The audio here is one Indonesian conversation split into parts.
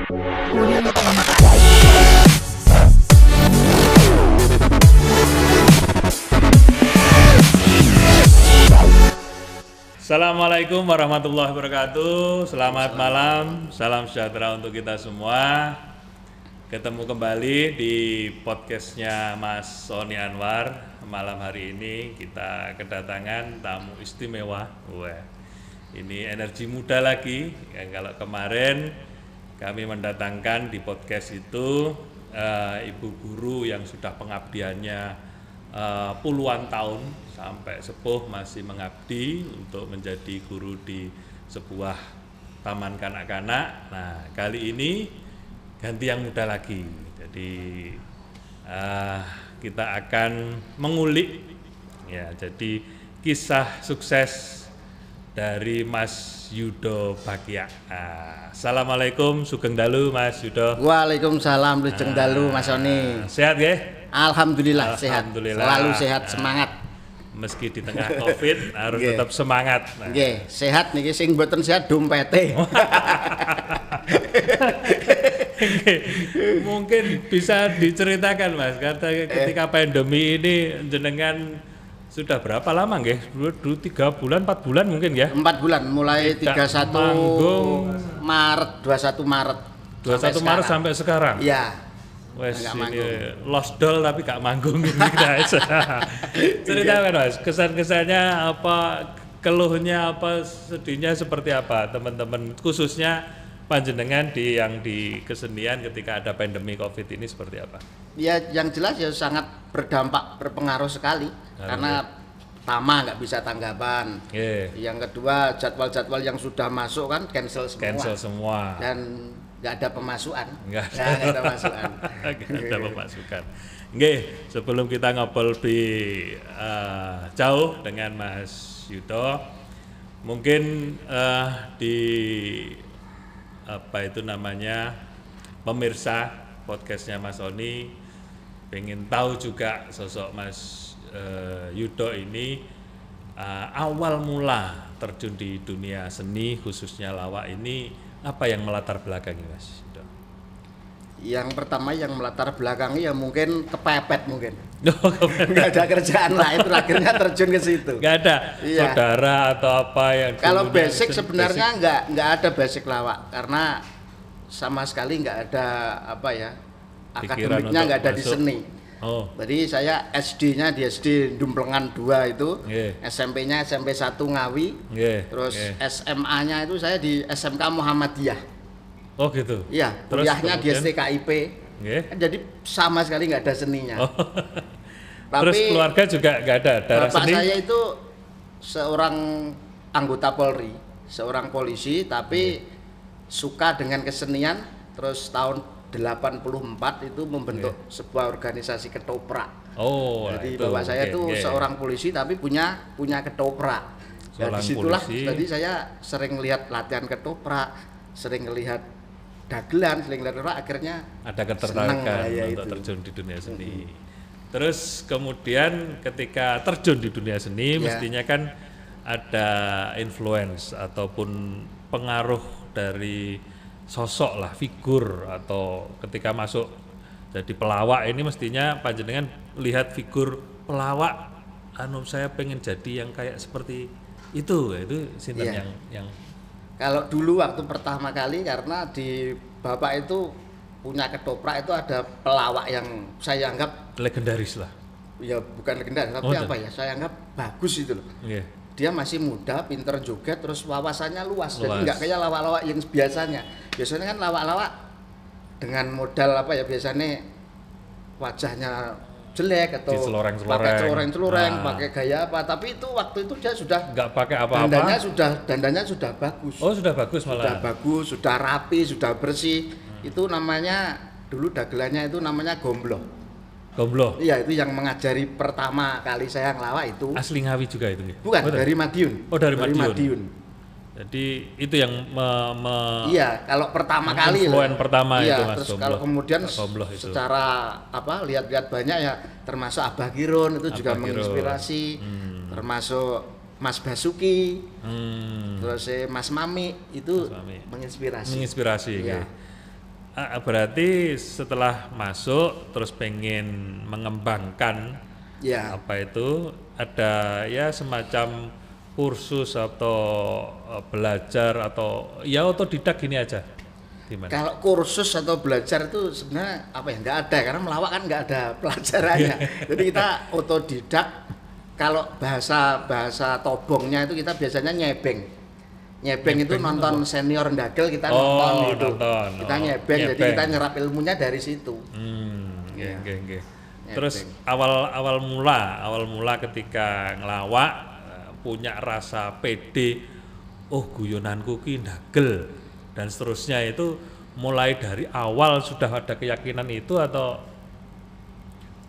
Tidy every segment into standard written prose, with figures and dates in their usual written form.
Assalamualaikum warahmatullahi wabarakatuh. Selamat malam, salam sejahtera untuk kita semua. Ketemu kembali di podcastnya Mas Sony Anwar. Malam hari ini kita kedatangan tamu istimewa. Wah, ini energi muda lagi. Kalau kemarin kami mendatangkan di podcast itu ibu guru yang sudah pengabdiannya puluhan tahun sampai sepuh masih mengabdi untuk menjadi guru di sebuah taman kanak-kanak. Nah, kali ini ganti yang muda lagi. Jadi kita akan mengulik ya, jadi kisah sukses dari Mas Yudo Bagya. Assalamualaikum, Sugeng Dalu Mas Yudo. Waalaikumsalam, Sugeng Dalu Mas Sony. Sehat nggih? Alhamdulillah, sehat. Selalu sehat, semangat. Meski di tengah Covid harus tetap semangat. Nggih, sehat niki sing mboten sehat dompete. Mungkin bisa diceritakan Mas, karena ketika pandemi ini jenengan sudah berapa lama nggih? Dulu 3 bulan, 4 bulan mungkin ya? 4 bulan, mulai 31 Maret, 21 Maret. 21 Maret sampai sekarang? Iya. Wes ini lost doll tapi gak manggung gitu guys. Ceritakan Mas, kesan-kesannya apa, keluhnya apa, sedihnya seperti apa teman-teman, khususnya panjenengan di kesenian ketika ada pandemi Covid ini seperti apa? Ya yang jelas ya sangat berdampak, berpengaruh sekali karena pertama nggak bisa tanggapan. Yang kedua jadwal-jadwal yang sudah masuk kan cancel semua. Dan nggak ada pemasukan. Nggak ada pemasukan. Nggak ada pemasukan. Nggih, sebelum kita ngobrol lebih jauh dengan Mas Yudo, mungkin di apa itu namanya, pemirsa podcastnya Mas Sony pengen tahu juga sosok Mas Yudo ini awal mula terjun di dunia seni khususnya lawak ini apa yang melatar belakangi Mas Yudo? Yang pertama yang melatar belakangi ya mungkin kepepet mungkin. Nggak ada kerjaan lain, akhirnya terjun ke situ. Nggak ada saudara atau apa yang. Kalau basic sebenarnya nggak ada basic lawak karena sama sekali nggak ada apa ya, akademiknya nggak ada di seni. Jadi saya SD-nya di SD Dumplengan 2 itu, SMP-nya SMP 1 Ngawi, terus SMA-nya itu saya di SMK Muhammadiyah. Oh gitu? Iya, kuliahnya di STKIP, jadi sama sekali nggak ada seninya. Tapi terus keluarga juga nggak ada darah seni? Bapak saya itu seorang anggota Polri, seorang polisi, tapi suka dengan kesenian, terus tahun 84 itu membentuk sebuah organisasi ketoprak. Jadi itu, bapak saya itu seorang polisi tapi punya ketoprak. Ya disitulah tadi saya sering lihat latihan ketoprak, sering lihat dagelan, sering lihat ketoprak, akhirnya ada ketertarikan untuk terjun di dunia seni. Terus kemudian ketika terjun di dunia seni mestinya kan ada influence ataupun pengaruh dari sosok lah, figur, atau ketika masuk jadi pelawak ini mestinya panjenengan lihat figur pelawak, saya pengen jadi yang kayak seperti itu sinten yang kalau dulu waktu pertama kali karena di bapak itu punya ketoprak itu ada pelawak yang saya anggap legendaris lah. Ya bukan legendaris tapi apa ya, saya anggap bagus itu loh. Dia masih muda, pinter joget, terus wawasannya luas. Jadi nggak kayak lawak-lawak yang biasanya. Biasanya kan lawak-lawak dengan modal apa ya, biasanya wajahnya jelek atau pakai celoreng, pakai gaya apa. Tapi itu waktu itu dia sudah nggak pakai apa-apa. Dandanya sudah bagus. Oh sudah bagus malah. Sudah bagus, sudah rapi, sudah bersih. Itu namanya dulu dagelannya itu namanya gombloh. Gombloh? Iya, itu yang mengajari pertama kali saya ngelawak itu. Asli Ngawi juga itu? Bukan, dari Madiun. Oh dari Madiun. Jadi itu yang iya, kalau pertama kali influen pertama itu Mas. Terus kalau kemudian secara apa lihat-lihat banyak ya, termasuk Abah Girun itu juga menginspirasi, termasuk Mas Basuki, terus Mas Mami itu menginspirasi. Ya. Berarti setelah masuk terus pengen mengembangkan apa itu, ada ya semacam kursus atau belajar atau ya otodidak gini aja. Gimana? Kalau kursus atau belajar itu sebenarnya nggak ada, karena melawak kan nggak ada pelajarannya. Jadi kita otodidak. Kalau bahasa tobongnya itu kita biasanya nyebeng itu nonton senior ndagel, kita nonton itu. Kita nyebeng, jadi kita nyerap ilmunya dari situ. Terus awal mula ketika ngelawak punya rasa pede, guyonanku ki ndagel dan seterusnya, itu mulai dari awal sudah ada keyakinan itu atau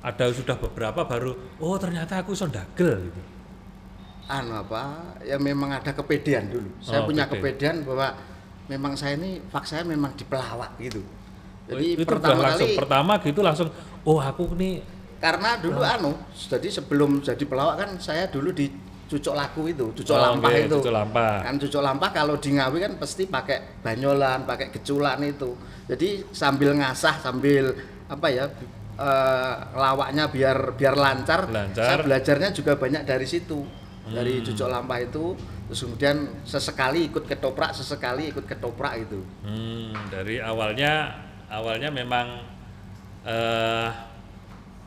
ada sudah beberapa baru ternyata aku iso ndagel gitu. Ya memang ada kepedean dulu. Saya punya kepedean bahwa memang saya memang di pelawak gitu. Jadi itu pertama gitu langsung aku nih, karena dulu jadi sebelum jadi pelawak kan saya dulu di cucuk laku itu, cucuk lampah itu. Kan cucuk lampah kalau di Ngawi kan pasti pakai banyolan, pakai geculan itu. Jadi sambil ngasah, sambil lawaknya biar lancar. Saya belajarnya juga banyak dari situ. Dari cucuk lampah itu, terus kemudian sesekali ikut ketoprak itu. Dari awalnya memang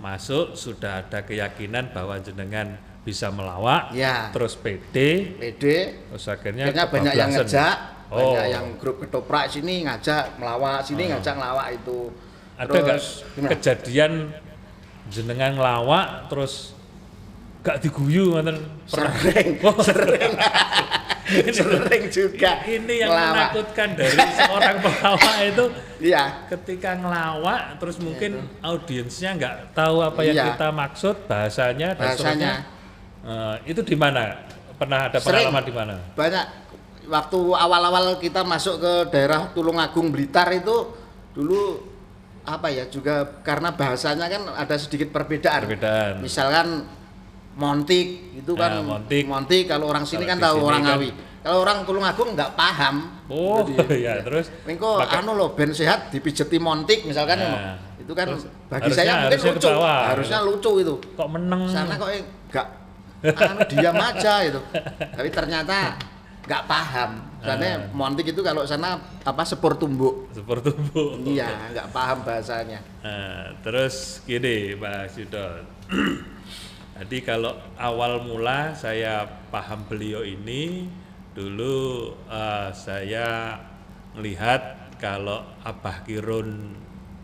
masuk sudah ada keyakinan bahwa jenengan bisa melawak, terus pede, terus akhirnya banyak yang ngejak, banyak yang grup ketoprak sini ngajak melawak, sini ngajak ngelawak itu. Ada nggak kejadian jenengan ngelawak terus gak diguyu ngoten? Sering juga. Ini yang menakutkan dari seorang pelawak itu. Ketika ngelawak terus mungkin audiensnya nggak tahu apa yang kita maksud, bahasanya. Itu di mana? Pernah ada pengalaman di mana? Banyak. Waktu awal-awal kita masuk ke daerah Tulungagung Blitar itu dulu juga karena bahasanya kan ada sedikit perbedaan. Misalkan montik itu kan montik kalau orang sini kan tahu, orang Ngawi. Kalau orang Tulungagung nggak paham. Terus mengko ben sehat dipijeti montik misalkan, itu kan bagi saya mungkin lucu. Harusnya lucu itu. Kok meneng? Sana kok enggak diam aja itu. Tapi ternyata nggak paham. Karena montik itu kalau sana sepur tumbuk. Iya, nggak paham bahasanya. Terus gini Pak Yudol. Jadi kalau awal mula saya paham beliau ini dulu, saya melihat kalau Abah Kirun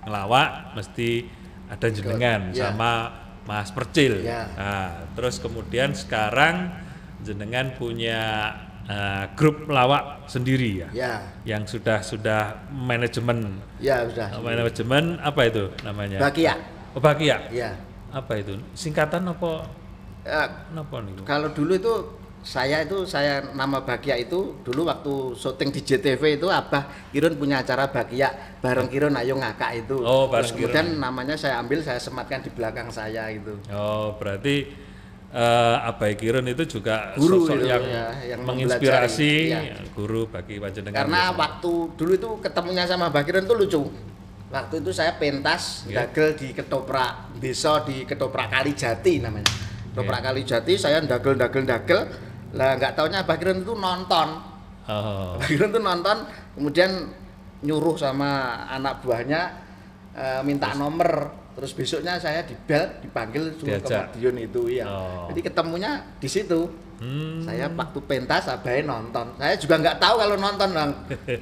ngelawak mesti ada jenengan sama Mas Percil. Nah, terus kemudian sekarang jenengan punya grup melawak sendiri yang sudah manajemen. Manajemen apa itu namanya? Bakia. Bakia. Apa itu? Singkatan apa? Kalau dulu itu saya nama Bakia itu dulu waktu syuting di JTV itu Abah Kirun punya acara Bakia bareng Kirun Ayo Ngakak itu. Terus kemudian namanya saya ambil, saya sematkan di belakang saya itu. Berarti Abah Kirun itu juga guru sosok yang menginspirasi, guru bagi panjenengan. Karena waktu dulu itu ketemunya sama Abah Kirun itu lucu. Waktu itu saya pentas ndagel di ketoprak desa, di ketoprak Kalijati namanya. Ketoprak Kalijati saya ndagel. Lah nggak taunya Abah Kirun itu nonton. Abah Kirun itu nonton, kemudian nyuruh sama anak buahnya minta nomor. Terus besoknya saya dipanggil suruh ke Madiun itu Jadi ketemunya di situ. Saya waktu pentas Abah nonton. Saya juga nggak tahu kalau nonton, Bang.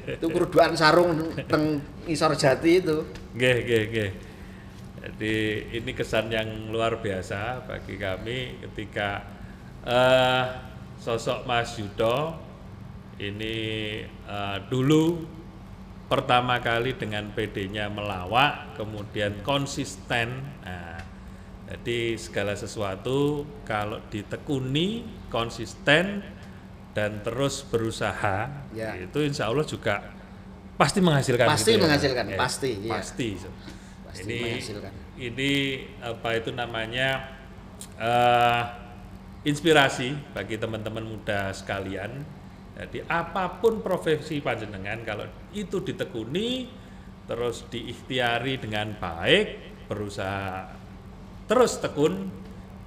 Itu keruduan sarung teng Isor Jati itu. Nggih. Jadi ini kesan yang luar biasa bagi kami ketika sosok Mas Yudo ini dulu pertama kali dengan PD-nya melawak, kemudian konsisten. Jadi segala sesuatu kalau ditekuni, konsisten dan terus berusaha, itu insya Allah juga pasti menghasilkan. Pasti menghasilkan, pasti. Ini apa itu namanya inspirasi bagi teman-teman muda sekalian. Jadi apapun profesi panjenengan kalau itu ditekuni terus diikhtiari dengan baik, berusaha terus tekun,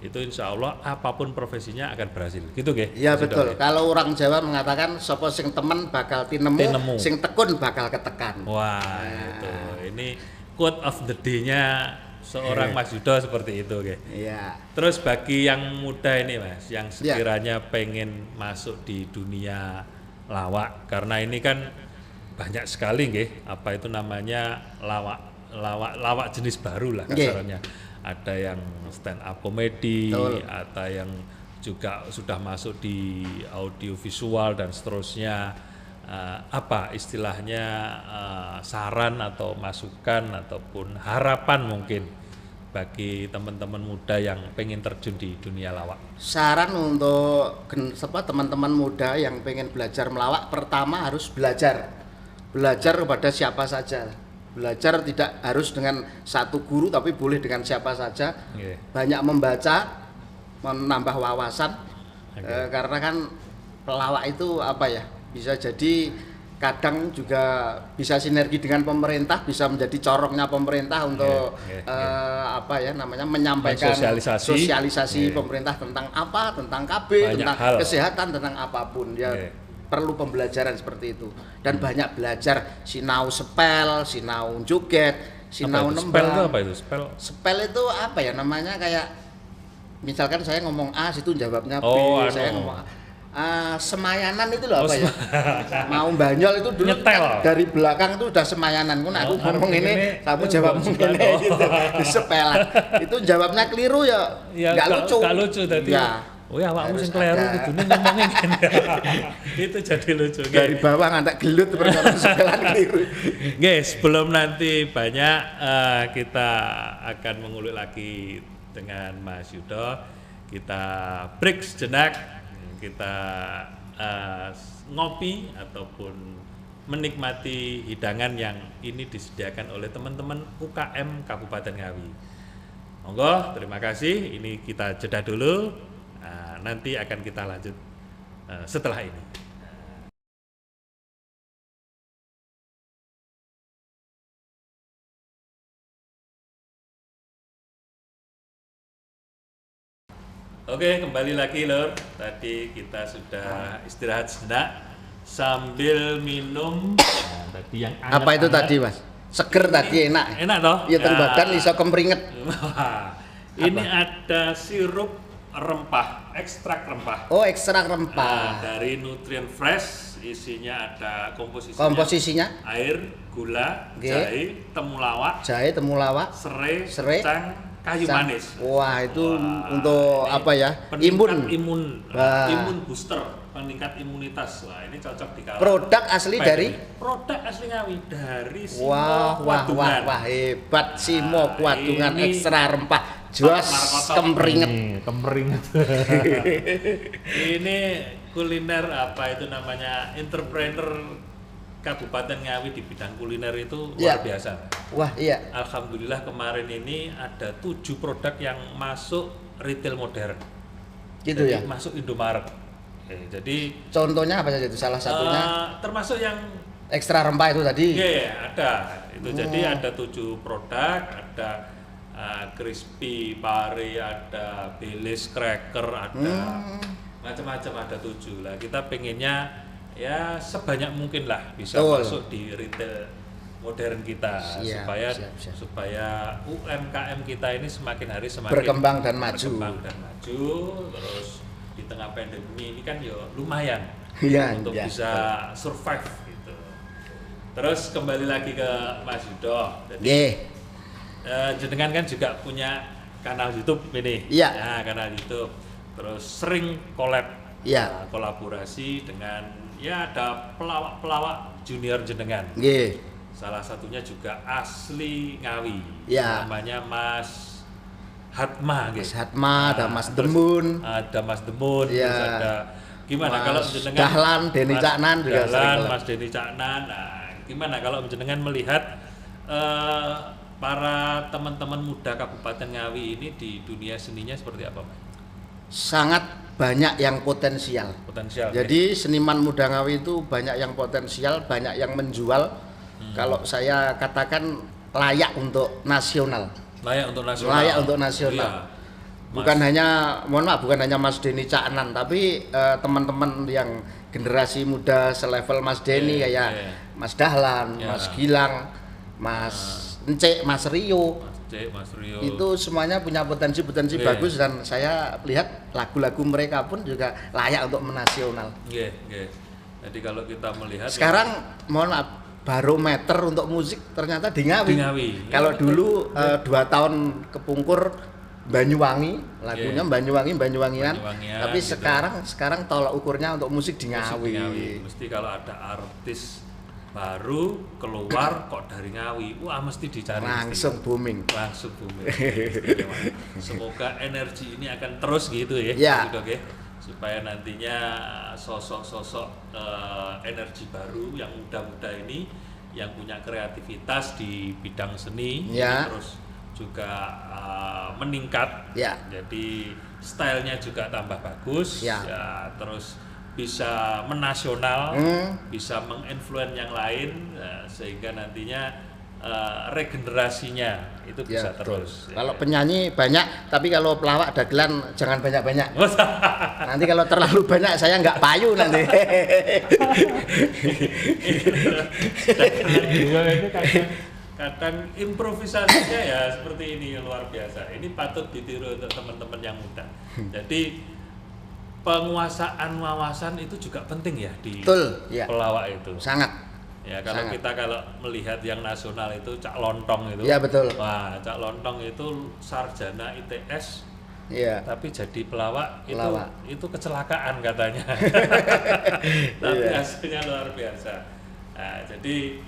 itu insya Allah apapun profesinya akan berhasil. Gitu nggih? Iya betul. Kalau orang Jawa mengatakan sapa sing temen bakal tinemu, sing tekun bakal ketekan. Wah, itu. Ini quote of the day-nya seorang Mas Yudo seperti itu, oke. Iya. Terus bagi yang muda ini Mas, yang sekiranya pengen masuk di dunia lawak, karena ini kan banyak sekali apa itu namanya lawak jenis baru lah kasarannya. Ada yang stand up comedy, ada yang juga sudah masuk di audio visual dan seterusnya. Apa istilahnya saran atau masukan ataupun harapan mungkin bagi teman-teman muda yang pengen terjun di dunia lawak? Saran untuk teman-teman muda yang pengen belajar melawak, pertama harus belajar kepada siapa saja. Belajar tidak harus dengan satu guru, tapi boleh dengan siapa saja. Banyak membaca, menambah wawasan. Karena kan pelawak itu apa ya, bisa jadi kadang juga bisa sinergi dengan pemerintah, bisa menjadi corongnya pemerintah untuk menyampaikan sosialisasi pemerintah tentang KB, tentang kesehatan, tentang apapun ya. Perlu pembelajaran seperti itu, dan banyak belajar sinau sepel, sinau joget, sinau nembang. Spell itu apa itu? Spel itu apa ya namanya, kayak misalkan saya ngomong A, situ jawabnya B, saya ngomong semayanan itu loh apa ya? Mau banyol itu dulu dari belakang itu udah semayanan. Aku ngomong ini, kamu jawab mungkin gitu. Disepelan. Itu jawabnya keliru ya enggak lucu. Enggak lucu tadi. Ya. Oh ya, awakmu sing kleru kudune ngomongin gini. Itu jadi lucu. Dari bawah ngantek gelut perkara sepelan keliru. Guys, sebelum nanti banyak kita akan mengulik lagi dengan Mas Yudo. Kita break sejenak. Kita ngopi ataupun menikmati hidangan yang ini disediakan oleh teman-teman UKM Kabupaten Ngawi. Monggo, terima kasih. Ini kita jeda dulu. Nanti akan kita lanjut setelah ini. Oke, kembali lagi Lur. Tadi kita sudah istirahat sejenak sambil minum. Tadi yang anget, apa itu tadi Mas? Seger tadi enak. Enak toh? Iya, badan iso kempringet. Ini ada sirup rempah, ekstrak rempah. Oh, ekstrak rempah. Dari Nutrien Fresh, isinya ada komposisinya air, gula, jahe, temulawak, serai, kacang, kayu manis. Wah, itu untuk apa ya? Imun booster, peningkat imunitas. Wah, ini cocok di produk asli dari Ngawi dari Simo Kuadungan. Wah, hebat Simo Kuadungan ekstra rempah. Jos kempringet. Ini kuliner apa itu namanya, entrepreneur Kabupaten Ngawi di bidang kuliner itu luar biasa. Wah, iya. Alhamdulillah kemarin ini ada 7 produk yang masuk retail modern. Gitu jadi, ya. Masuk Indomaret. Jadi contohnya apa saja itu? Salah satunya termasuk yang ekstra rempah itu tadi. Iya, ada. Itu jadi ada 7 produk, ada crispy pare, ada Baileys cracker, ada macam-macam, ada 7 lah. Kita pengennya ya sebanyak mungkin lah bisa masuk di retail modern kita. Supaya UMKM kita ini semakin hari semakin berkembang dan maju. Terus di tengah pandemi ini kan ya lumayan untuk bisa survive gitu. Terus kembali lagi ke Mas Yudo. Jadi jenengan kan juga punya kanal YouTube ini. Ya, kanal YouTube. Terus sering kolaborasi dengan ada pelawak junior jenengan. Salah satunya juga asli Ngawi. Namanya Mas Hatma. Mas Hatma, ada Mas Demun. Terus ada gimana kalau jenengan Dahlan, Denny Caknan juga sering. Mas Denny Caknan. Nah, gimana kalau jenengan melihat para teman-teman muda Kabupaten Ngawi ini di dunia seninya seperti apa, Mas? Sangat banyak yang potensial. Jadi seniman muda Ngawi itu banyak yang potensial, banyak yang menjual, Kalau saya katakan layak untuk nasional. Layak untuk nasional. Layak untuk nasional. Iya. Bukan hanya, mohon maaf, bukan hanya Mas Denny Caknan, tapi teman-teman yang generasi muda selevel Mas Denny kayak Mas Dahlan, Mas Gilang, Mas Encek, Mas Rio. Mas Rio. Itu semuanya punya potensi-potensi bagus dan saya lihat lagu-lagu mereka pun juga layak untuk menasional. Jadi kalau kita melihat sekarang mohon maaf, barometer untuk musik ternyata di Ngawi. Kalau dulu 2 tahun kepungkur Banyuwangi, lagunya Banyuwangian. Tapi gitu. sekarang tolak ukurnya untuk musik di Ngawi. Mesti kalau ada artis baru keluar kok dari Ngawi, wah mesti dicari. Langsung booming. Semoga energi ini akan terus gitu ya. Gitu, supaya nantinya sosok-sosok energi baru yang muda-muda ini yang punya kreativitas di bidang seni terus juga meningkat. Jadi stylenya juga tambah bagus. Terus bisa menasional, bisa menginfluence yang lain, sehingga nantinya regenerasinya itu bisa terus. Kalau penyanyi banyak, tapi kalau pelawak dagelan jangan banyak-banyak. Nanti kalau terlalu banyak saya nggak payu nanti. Kadang improvisasinya ya seperti ini, luar biasa. Ini patut ditiru untuk teman-teman yang muda. Jadi penguasaan wawasan itu juga penting ya di pelawak itu. Sangat. Ya kalau kita melihat yang nasional itu Cak Lontong itu. Iya betul. Wah, Cak Lontong itu sarjana ITS. Iya. Tapi jadi pelawak. Itu kecelakaan katanya. Tapi hasilnya luar biasa. Nah, jadi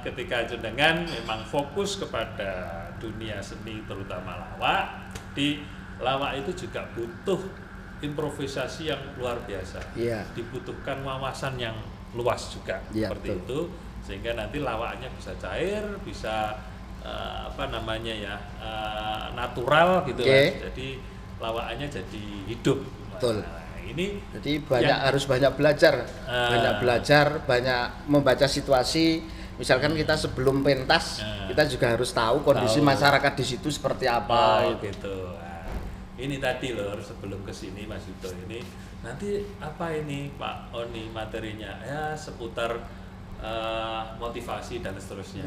ketika jenengan memang fokus kepada dunia seni terutama lawak, di lawak itu juga butuh improvisasi yang luar biasa, dibutuhkan wawasan yang luas juga, seperti itu, sehingga nanti lawaknya bisa cair, bisa natural gitu lah. Jadi lawakannya jadi hidup. Ini jadi harus banyak belajar, banyak membaca situasi. Misalkan kita sebelum pentas, kita juga harus tahu kondisi masyarakat di situ seperti apa. Gitu. Ini tadi loh, sebelum kesini Mas Yudo ini nanti apa ini Pak Oni materinya ya seputar motivasi dan seterusnya.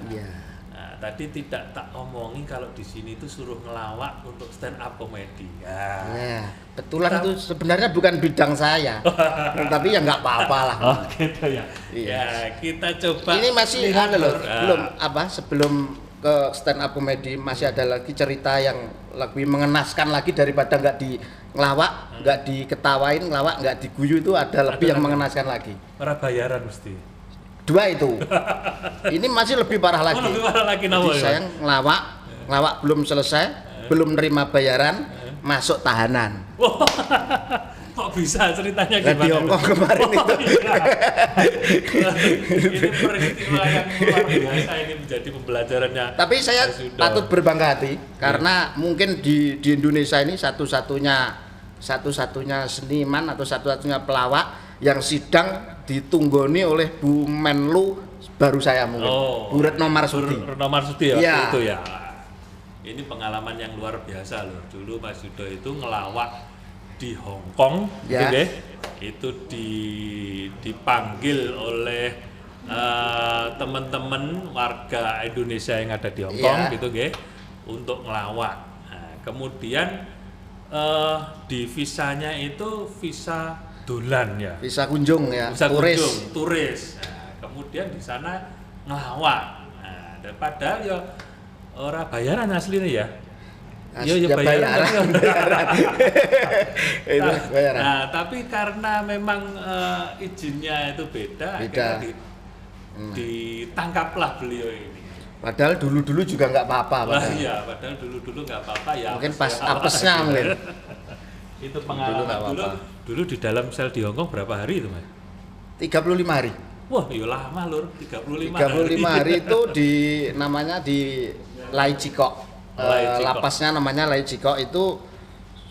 Nah, tadi tidak tak omongin kalau di sini itu suruh ngelawak untuk stand up comedy. Betulan itu sebenarnya bukan bidang saya, tapi ya nggak apa-apa lah. Gitu ya. Ya kita coba. Ini masih ada loh, sebelum ke stand up comedy masih ada lagi cerita yang lebih mengenaskan lagi daripada nggak di ngelawak, nggak diketawain, ngelawak nggak diguyu, itu ada lebih yang mengenaskan lagi. Para bayaran mesti. 2 itu. Ini masih lebih parah lagi. Lebih parah lagi. Jadi saya ngelawak belum selesai, belum nerima bayaran, masuk tahanan. Kok bisa ceritanya gimana? Di Hongkong kemarin itu. Ini peristiwa yang luar biasa, ini menjadi pembelajarannya. Tapi saya patut berbangga hati karena mungkin di Indonesia ini satu-satunya seniman atau satu-satunya pelawak yang sidang ditunggoni oleh Bu Menlu baru saya mungkin. Bu Retno Marsudi. Retno Marsudi ya. Itu ya. Ini pengalaman yang luar biasa loh. Dulu Mas Yudo itu ngelawak di Hong Kong, itu dipanggil oleh teman-teman warga Indonesia yang ada di Hong Kong, gitu, untuk ngelawak. Nah, kemudian di visanya itu visa dolan ya. Visa kunjung ya. Visa turis. Nah, kemudian di sana ngelawak. Nah, dan padahal ya orang bayaran aslinya ya. Iya bayaran. Bayaran. Nah, tapi karena memang izinnya itu beda. Ditangkaplah beliau ini. Padahal dulu juga nggak apa-apa. Padahal dulu nggak apa-apa ya. Mungkin pas apesnya mungkin. Itu pengalaman dulu di dalam sel di Hongkong berapa hari itu, Mas? 35 hari. Wah, iya lama lur, 35 hari itu namanya di Lai Chikok. Lapasnya namanya Lai Chikok, itu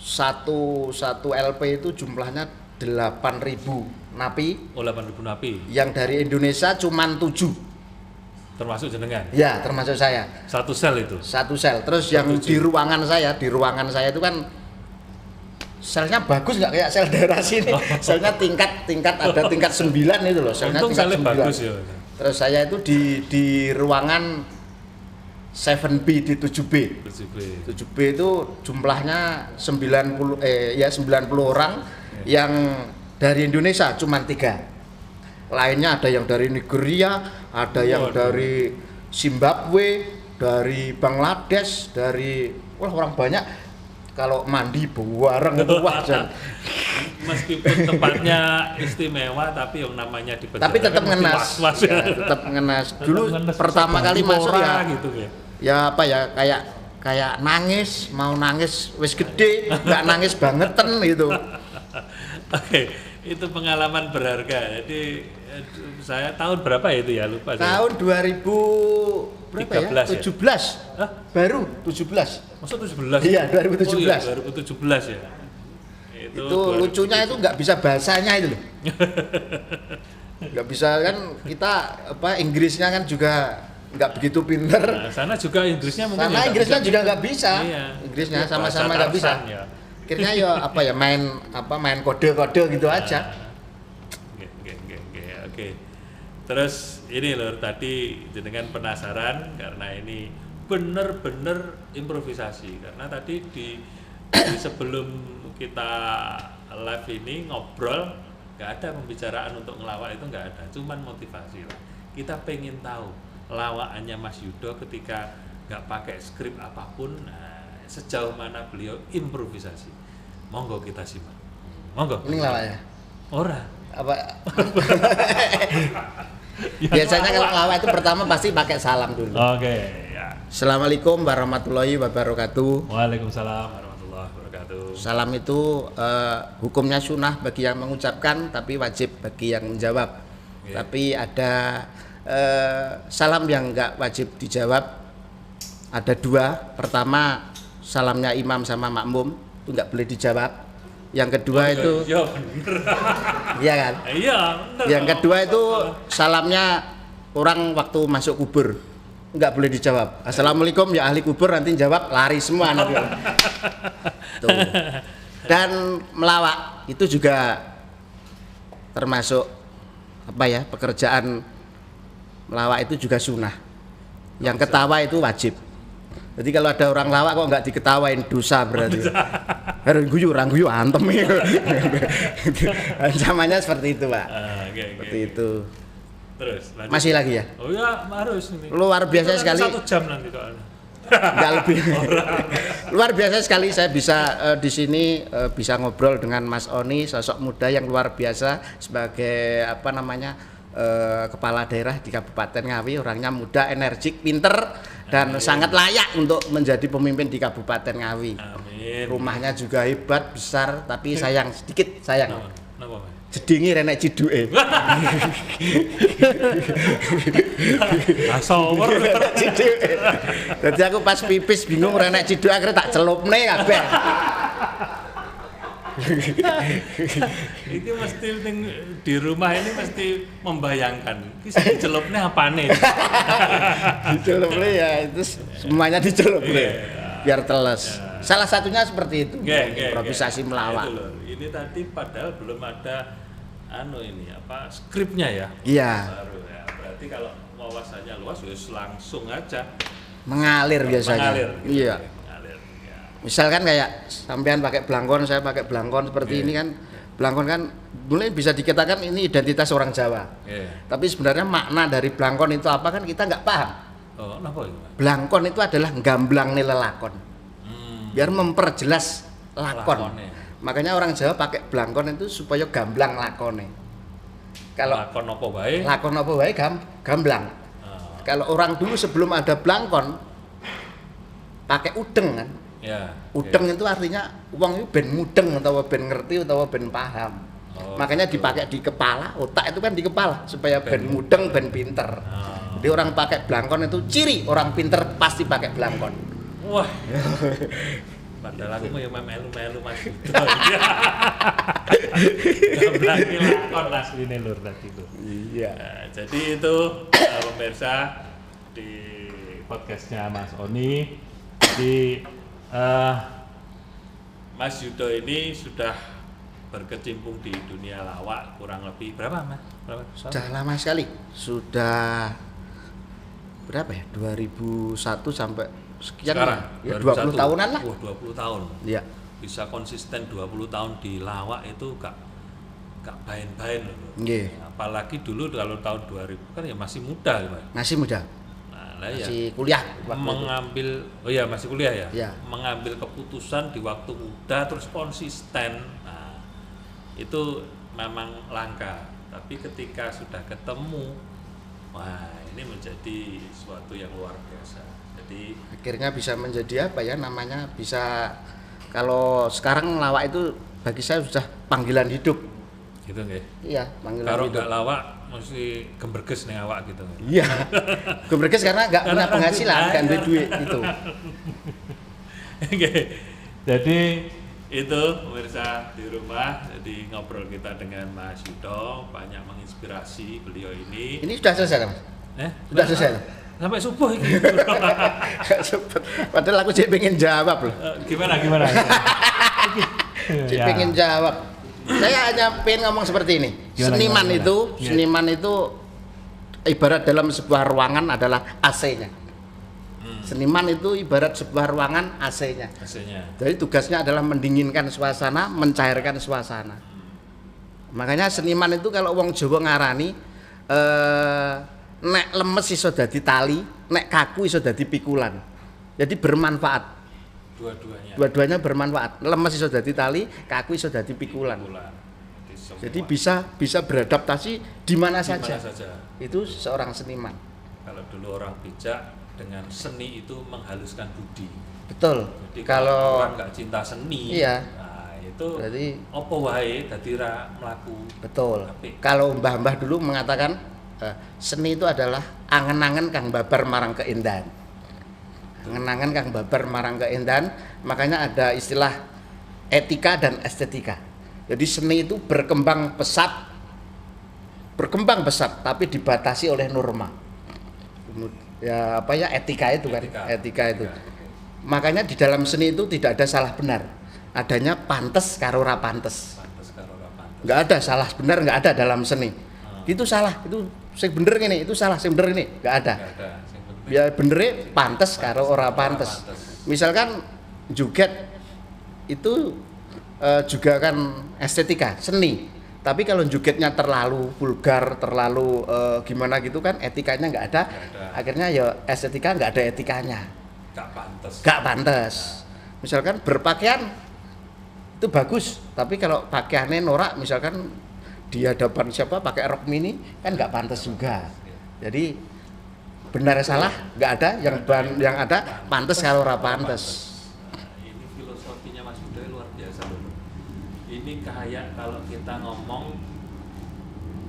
satu LP itu jumlahnya 8.000 napi. 8.000 napi. Yang dari Indonesia cuman 7. Termasuk jenengan? Ya, termasuk saya. Satu sel itu? Satu sel. Terus yang di ruangan saya itu kan selnya bagus nggak kayak sel daerah sini. Selnya tingkat ada tingkat 9 itu loh. Selnya untung tingkat 9. Bagus ya. Terus saya itu di ruangan 7B di 7B. 7B itu jumlahnya 90 orang yang dari Indonesia cuma 3. Lainnya ada yang dari Nigeria, ada yang dari Zimbabwe, dari Bangladesh, dari orang banyak. Kalau mandi bareng itu wajar. Meskipun tempatnya istimewa, tapi yang namanya di penjara. Tapi tetap ngenas. Ya, tetap ngenas. Dulu pertama kali masuk ya. Gitu ya. Ya apa ya kayak nangis, mau nangis wis gede, nggak nangis bangetan gitu. Oke, itu pengalaman berharga. Jadi saya tahun berapa ya itu ya, lupa saya. Tahun 2000 berapa 13 ya? 17. Hah? Baru 17. Maksud 17? Iya, 2017. Oh, iya, 2017 ya. Itu lucunya itu nggak bisa bahasanya itu loh. Nggak bisa kan, kita Inggrisnya kan juga nggak begitu pinter. Nah, sana juga Inggrisnya mungkin. Sana Inggrisnya juga nggak bisa. Iya. Inggrisnya sama-sama nggak bisa. Ya. Akhirnya ya main kode-kode gitu aja. Oke. Terus ini loh, tadi jenengan penasaran karena ini bener-bener improvisasi, karena tadi di sebelum kita live ini ngobrol nggak ada pembicaraan untuk ngelawak, itu nggak ada, cuman motivasi lah. Kita pengen tahu lawakannya Mas Yudo ketika nggak pakai skrip apapun, sejauh mana beliau improvisasi. Monggo kita simak. Monggo. Ini lawaknya? Ora. Apa? Biasanya kalau lawak itu pertama pasti pakai salam dulu. Oke, ya. Assalamualaikum warahmatullahi wabarakatuh. Waalaikumsalam warahmatullahi wabarakatuh. Salam itu hukumnya sunnah bagi yang mengucapkan, tapi wajib bagi yang menjawab. Yeah. Tapi ada salam yang enggak wajib dijawab. Ada 2. Pertama, salamnya imam sama makmum itu enggak boleh dijawab. Yang kedua itu iya bener. Iya kan? Iya bener. Yang kedua itu salamnya orang waktu masuk kubur enggak boleh dijawab. Assalamualaikum ya ahli kubur, nanti jawab lari semua nanti. Tuh. Dan melawak itu juga termasuk pekerjaan. Melawak itu juga sunnah. Yang ketawa itu wajib. Jadi kalau ada orang lawak kok nggak diketawain, dosa berarti. Harus guyu antem ya. Ancamannya seperti itu, Pak. Seperti itu. Terus lanjut. Masih lagi ya? Oh ya, harus ini. Luar biasa sekali. 1 jam nanti soalnya. Enggak lebih. Luar biasa sekali saya bisa di sini bisa ngobrol dengan Mas Oni, sosok muda yang luar biasa sebagai kepala daerah di Kabupaten Ngawi. Orangnya muda, energik, pinter, dan sangat layak untuk menjadi pemimpin di Kabupaten Ngawi. Amin. Rumahnya juga hebat, besar, tapi sedikit sayang. Napa? Jedingi renek ciduke. Asower ciduke. Dadi aku pas pipis bingung renek ciduk, akhirnya tak celupne kabeh. Ini mesti di rumah ini mesti membayangkan kisah dicelupnya apa nih? Dicelupnya ya itu semuanya dicelupnya biar teles. Salah satunya seperti itu, improvisasi melawak. Ini tadi padahal belum ada skripnya ya? Iya. Baru ya. Berarti kalau wawasannya luas langsung aja mengalir biasanya. Mengalir. Iya. Misalkan kayak sampean pakai blangkon, saya pakai blangkon seperti ini kan. Blangkon kan mulai bisa dikatakan ini identitas orang Jawa. Tapi sebenarnya makna dari blangkon itu apa kan kita nggak paham. Oh, kenapa itu? Blangkon itu adalah gamblang lelakon. Biar memperjelas lakon. Makanya orang Jawa pakai blangkon itu supaya gamblang lakone. Kalau lakon apa bae? Lakon apa bae gamblang. Kalau orang dulu sebelum ada blangkon pakai udeng kan. Ya, udeng itu artinya uang itu ben mudeng atau ben ngerti atau ben paham. Makanya dipakai di kepala, otak itu kan di kepala supaya ben mudeng, ben pinter. Jadi orang pakai blangkon itu ciri orang pinter pasti pakai blangkon. Wah. Padahal aku mau melu Mas. Gamblang lakon asline lur tadi itu. Iya. Jadi itu pemirsa, di podcastnya Mas Oni. Jadi Mas Yudo ini sudah berkecimpung di dunia lawak kurang lebih berapa Mas? Sudah lama sekali. Sudah berapa ya? 2001 sampai sekian. Sekarang ya 20 tahunan lah. 20 tahun. Iya. Bisa konsisten 20 tahun di lawak itu gak bain-bain loh. Yeah. Apalagi dulu kalau tahun 2000 kan ya masih muda Pak. Masih muda. Masih kuliah mengambil masih kuliah ya? Ya. Mengambil keputusan di waktu muda terus konsisten. Nah, itu memang langka. Tapi ketika sudah ketemu, wah ini menjadi sesuatu yang luar biasa. Jadi akhirnya bisa menjadi apa ya namanya? Bisa kalau sekarang lawak itu bagi saya sudah panggilan hidup. Gitu nggih? Iya, panggilan kalau hidup. Kalau nggak lawak mesti gemberges nih awak gitu. Iya. Gemberges karena nggak punya penghasilan, nggak ada duit itu. Oke. Jadi itu pemirsa di rumah, jadi ngobrol kita dengan Mas Yudo banyak menginspirasi beliau ini. Ini sudah selesai Mas? Sudah selesai. Sampai subuh ini. Padahal aku sih pengen jawab loh. Gimana? Sih pengen jawab. Saya hanya pengen ngomong seperti ini. Seniman itu ibarat dalam sebuah ruangan adalah AC-nya. Seniman itu ibarat sebuah ruangan AC-nya. Jadi tugasnya adalah mendinginkan suasana, mencairkan suasana. Makanya seniman itu kalau wong Jawa ngarani nek lemes iso dadi tali, nek kaku iso dadi pikulan. Jadi bermanfaat. Dua-duanya bermanfaat. Lemes iso dadi tali, kaku iso dadi pikulan. Jadi bisa beradaptasi di mana saja. Itu seorang seniman. Kalau dulu orang bijak dengan seni itu menghaluskan budi. Betul. Jadi kalau orang nggak cinta seni, iya. Nah, itu berarti apa wae dadi ra mlaku. Betul. Kalau mbah-mbah dulu mengatakan seni itu adalah angen-angen kang babar marang keindahan. Angen-angen kang babar marang keindahan, makanya ada istilah etika dan estetika. Jadi seni itu berkembang pesat tapi dibatasi oleh norma. Ya apa ya etika itu kan, etika itu. Makanya di dalam seni itu tidak ada salah benar, adanya pantes karo ora pantes. Nggak ada salah benar, nggak ada dalam seni. Itu salah, itu sing bener ini, itu salah, sing bener ini, nggak ada. Ya bener pantes karo ora pantes. Misalkan joget itu juga kan estetika, seni. Tapi kalau jogetnya terlalu vulgar, terlalu gimana gitu kan etikanya nggak ada. Akhirnya ya estetika nggak ada etikanya. Nggak pantes. Misalkan berpakaian itu bagus, tapi kalau pakaiannya norak misalkan di hadapan siapa pakai rok mini kan nggak pantas juga. Jadi benar salah nggak ada, yang ada pantas kalau ora pantas. Ini filosofinya Mas Yudo luar biasa loh. Ini kayak kalau kita ngomong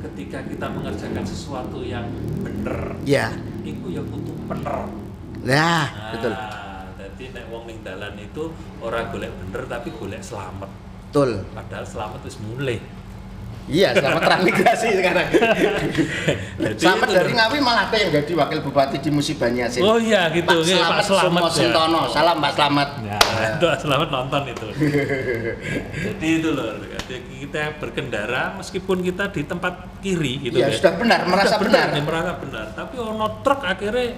ketika kita mengerjakan sesuatu yang bener, ya, itu ya butuh bener. Nah, betul. Jadi nek wong ning dalan itu ora golek bener tapi golek selamat. Betul. Padahal selamat wis mulai. Iya, selamat transmigrasi sekarang. Selamat dari Ngawi malah ada yang jadi wakil bupati di Musi Banyasin. Oh iya gitu. Pak Selamat Sentono. Salam Pak Selamat. Ya, Selamat nonton itu. Jadi itu loh, kita berkendara meskipun kita di tempat kiri gitu ya. Sudah benar, merasa benar. Merasa benar. Tapi ono truk akhirnya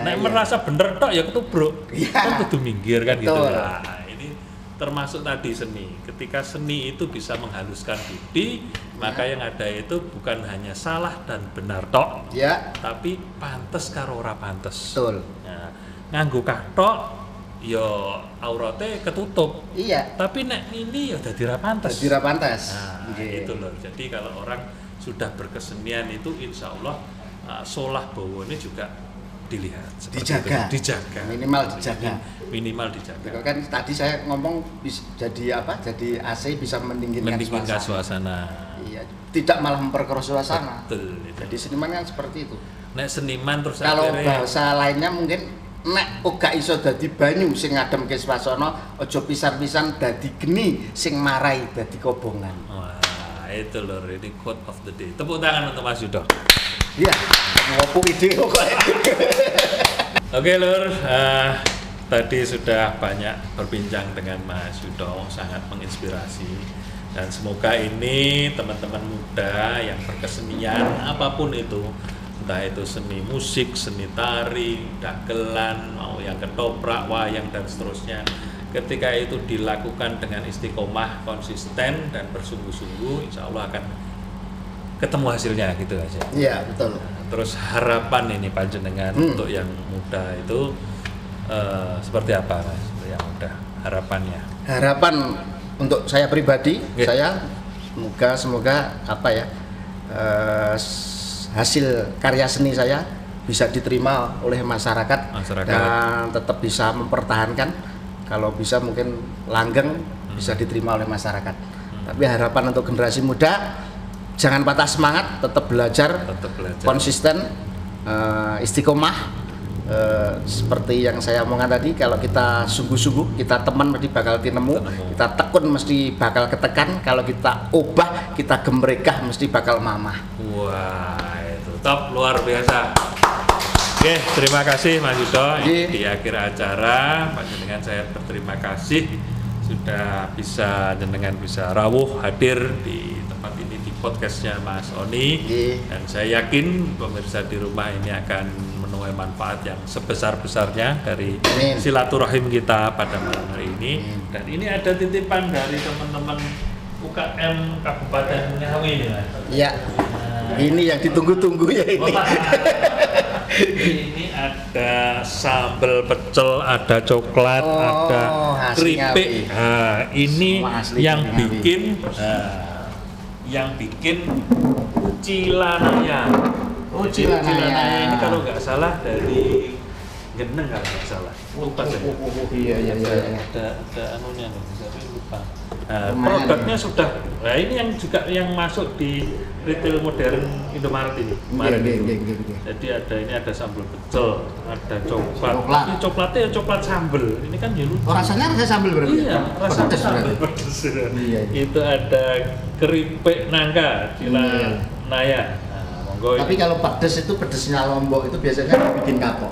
nek merasa bener tok ya ketubruk. Kan kudu minggir kan gitu. Nah, ini termasuk tadi seni. Ketika seni itu bisa menghaluskan budi, maka yang ada itu bukan hanya salah dan benar tok, tapi pantes karo ora pantes. Betul. Nah, nganggo kathok ya aurate ketutup. Iya. Tapi nek ini ya dadi ra pantes. Dadi ra pantes. Nah, itu loh. Jadi kalau orang sudah berkesenian itu insya Allah solah bawane juga dilihat, dijaga. Minimal dijaga. Kan tadi saya ngomong jadi apa? Jadi AC bisa mendinginkan suasana. Iya, tidak malah memperkeruh suasana. Betul. Jadi seniman kan seperti itu. Nek seniman terus kalau bahasa lainnya mungkin nek uga iso dadi banyu sing ngademke swasana, aja pisan-pisan dadi geni sing marai dadi kobongan. Wah, itu loh, ini quote of the day. Tepuk tangan untuk Mas Yudo. Iya, ngopo ide pokoknya. Oke Lur, tadi sudah banyak berbincang dengan Mas Yudo, sangat menginspirasi. Dan semoga ini teman-teman muda yang berkesenian apapun itu, entah itu seni musik, seni tari, dagelan, mau yang ketoprak, wayang dan seterusnya, ketika itu dilakukan dengan istiqomah, konsisten dan bersungguh-sungguh, insya Allah akan ketemu hasilnya gitu aja. Iya betul. Terus harapan ini panjenengan untuk yang muda itu seperti apa Mas? Yang muda harapannya? Harapan untuk saya pribadi, saya semoga apa ya, hasil karya seni saya bisa diterima oleh masyarakat dan tetap bisa mempertahankan, kalau bisa mungkin langgeng bisa diterima oleh masyarakat. Tapi harapan untuk generasi muda, jangan patah semangat, tetap belajar. Konsisten, istiqomah, seperti yang saya omongkan tadi, kalau kita sungguh-sungguh, kita teman mesti bakal tinemu, kita tekun mesti bakal ketekan, kalau kita obah, kita gemrekah mesti bakal mamah. Wah, itu top, luar biasa. Oke, terima kasih Mas Yudo. Di akhir acara, panjenengan saya berterima kasih sudah jenengan bisa rawuh hadir di tempat ini, di podcastnya Mas Oni. Dan saya yakin pemirsa di rumah ini akan menuai manfaat yang sebesar-besarnya dari silaturahim kita pada malam hari ini. Dan ini ada titipan dari teman-teman UKM Kabupaten Ngawi ini Mas. Iya. Ini yang ditunggu-tunggu ya ini. Ini ada sambal pecel, ada coklat, ada keripik. Nah, ini yang bikin Cilanaya. Cilanaya ini kalau nggak salah dari Geneng kalau nggak salah. Lupa saya. Iya. Ada anunya nih, tapi lupa. Produknya sudah. Nah, ini yang juga yang masuk di retail modern Indomaret ini. Jadi ada sambal pecel, ada coklat. Ini coklatnya ya coklat sambal. Ini kan ya lucu. Rasanya sambal berarti. Iya, rasanya sambal pedes. Itu ada keripik nangka Cilanaya. Tapi kalau pedes itu pedesnya Lombok itu biasanya bikin kapok.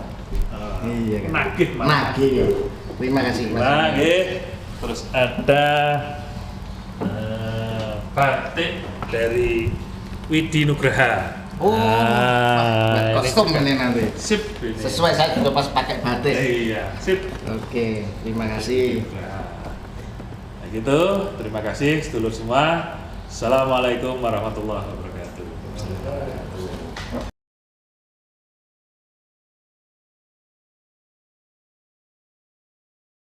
Iya kan. Nagih. Terima kasih Mas. Nagih. Terus ada batik dari Widi Nugraha. Kostum ini nanti. Sip. Ini. Sesuai saya juga pas pakai batik. Iya, sip. Oke, terima kasih. Nah, gitu. Terima kasih sedulur semua. Assalamualaikum warahmatullahi wabarakatuh.